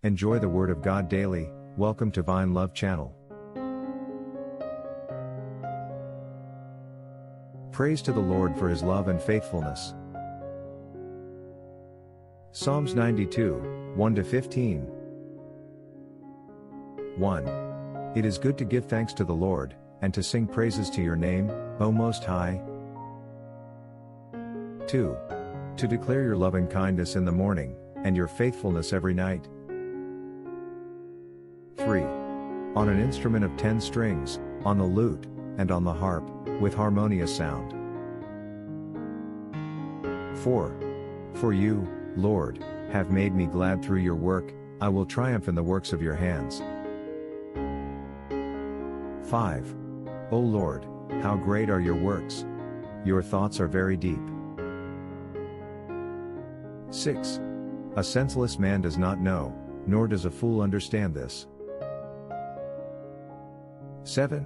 Enjoy the Word of God daily. Welcome to Vine Love Channel. Praise to the Lord for His love and faithfulness. Psalms 92, 1-15. 1. It is good to give thanks to the Lord, and to sing praises to your name, O Most High. 2. To declare your loving kindness in the morning, and your faithfulness every night. 3. On an instrument of 10 strings, on the lute, and on the harp, with harmonious sound. 4. For you, Lord, have made me glad through your work, I will triumph in the works of your hands. 5. O Lord, how great are your works! Your thoughts are very deep. 6. A senseless man does not know, nor does a fool understand this. 7.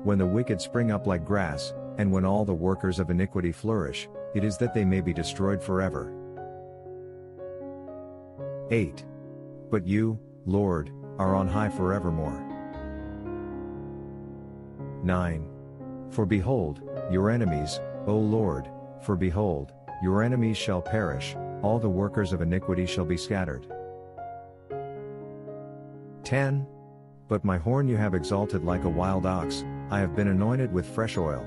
When the wicked spring up like grass, and when all the workers of iniquity flourish, it is that they may be destroyed forever. 8. But you, Lord, are on high forevermore. 9. For behold, your enemies, O Lord, for behold, your enemies shall perish, all the workers of iniquity shall be scattered. 10. But my horn you have exalted like a wild ox, I have been anointed with fresh oil.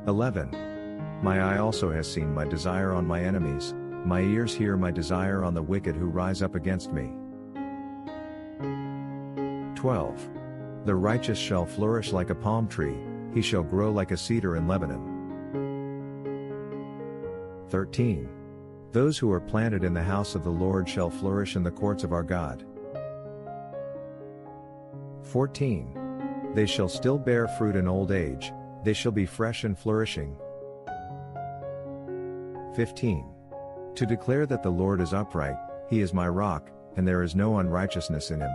11. My eye also has seen my desire on my enemies, my ears hear my desire on the wicked who rise up against me. 12. The righteous shall flourish like a palm tree, he shall grow like a cedar in Lebanon. 13. Those who are planted in the house of the Lord shall flourish in the courts of our God. 14. They shall still bear fruit in old age, they shall be fresh and flourishing. 15. To declare that the Lord is upright, He is my rock, and there is no unrighteousness in Him.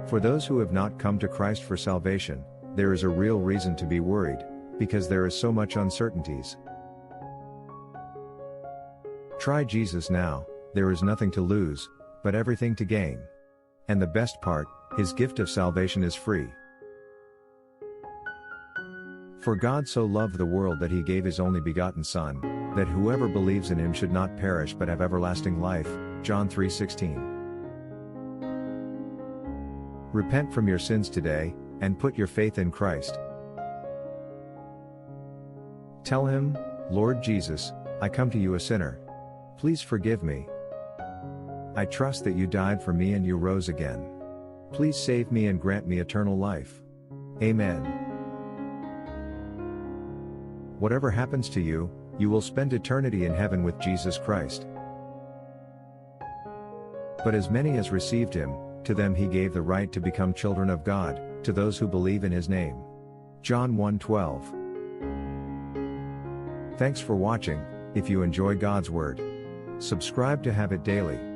For those who have not come to Christ for salvation, there is a real reason to be worried, because there is so much uncertainties. Try Jesus now, there is nothing to lose, but everything to gain. And the best part, His gift of salvation is free. For God so loved the world that He gave His only begotten Son, that whoever believes in Him should not perish but have everlasting life. John 3:16. Repent from your sins today, and put your faith in Christ. Tell Him, Lord Jesus, I come to you a sinner. Please forgive me. I trust that you died for me and you rose again. Please save me and grant me eternal life. Amen. Whatever happens to you, you will spend eternity in heaven with Jesus Christ. But as many as received Him, to them He gave the right to become children of God, to those who believe in His name. John 1:12. Thanks for watching. If you enjoy God's Word, subscribe to have it daily.